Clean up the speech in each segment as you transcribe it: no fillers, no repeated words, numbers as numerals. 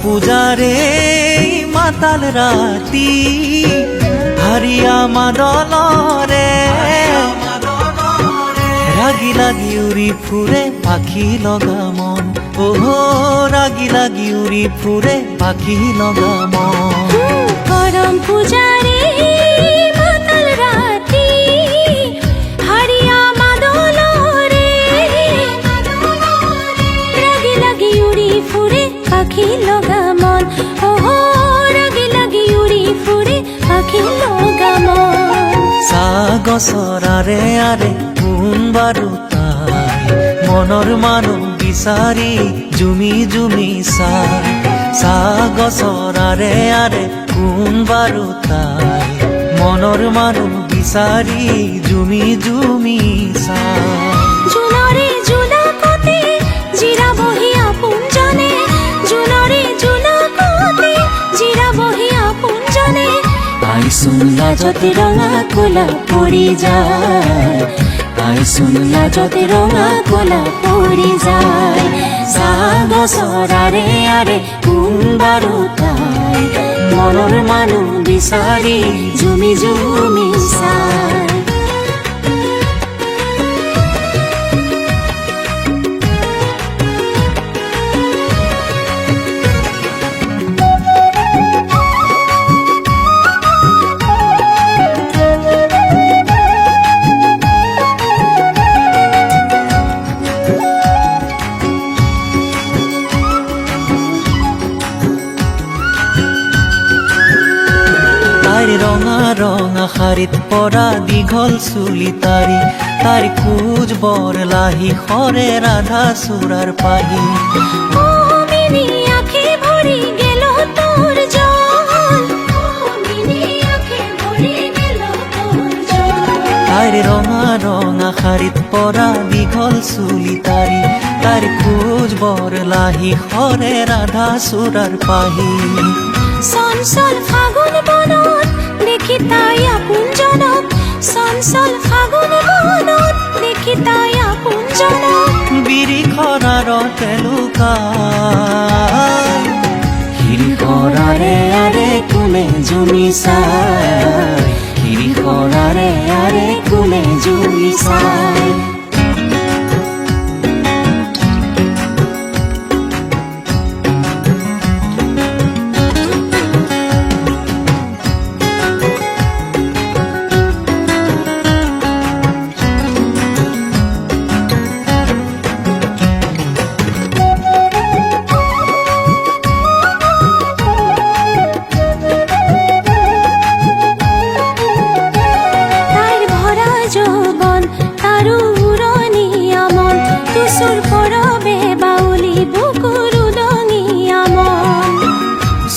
পূজারে মাতাল রাতি হারিয়া মাদলরে রাগি লাগি উড়ি ফুরে পাখি লগা মন ওহো রাগি লাগি উড়ি ফুরে পাখি লগা মন করম পূজারে মাতাল রাতি হারিয়া মাদলরে রাগি লাগি উড়ি ফুরে পাখি লগা মন ওহো রাগি লাগি উড়ি ফুরে পাখি লগা মন সাগসরারে আরে কোন বারু তাই মনৰ মানুহ বিচাৰি জুমি জুমি চাই সাগসৰাৰে আৰে কোন বাৰু তাই মনৰ মানুহ বিচাৰি জুমি জুমি চাই জুনৰে জুলকতে জিৰা বহি আপোনজনে জুনৰে জুলকতে জিৰা বহি আপোনজনে আইচোন লাজতে ৰঙা কলা পৰি যায় আইচোন লাজতে ৰঙা কলা পৰি যায় সাগসৰাৰে আৰে কোন বাৰু তাই মনৰ মানুহ বিচাৰি জুমি জুমি চাই ৰঙা ৰঙা শাৰীত পৰা দীঘল চুলি তাৰি তাৰ খোজ বৰ লাহি সৰে ৰাধা চূড়াৰ পাহি মিনি আঁখে ভৰি গেল তোৰ জল মিনি আঁখে ভৰি গেল তোৰ জল তাৰ ৰঙা ৰঙা শাৰীত পৰা দীঘল চুলি তাৰি তাৰ খোজ বৰ লাহি সৰে ৰাধা চূড়াৰ পাহি চঞ্চল ফাগুন বনত দেখি তাই আপোনজনক চঞ্চল ফাগুন বনত দেখি তাই আপোনজনক বিৰিখৰাৰতে লুকাই হিৰিখৰাৰে আৰে কোনে জুমি চাই হিৰিখৰাৰে আৰে কোনে জুমি চাই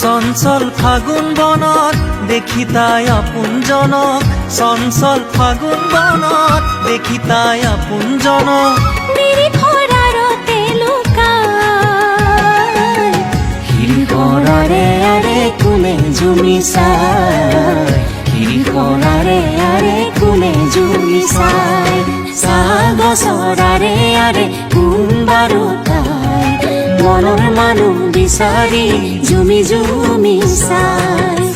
চঞ্চল ফাগুন বনত দেখি তাই আপোনজনক চঞ্চল ফাগুন বনত দেখি তাই আপোনজনক বিৰিখৰাৰতে লুকাই হিৰিখৰাৰে আৰে কোনে জুমি চাই হিৰিখৰাৰে আৰে কোনে জুমি চাই সাগসৰাৰে আৰে কোন বাৰু তাই মনৰ মানুহ বিচাৰি জুমি জুমি চাই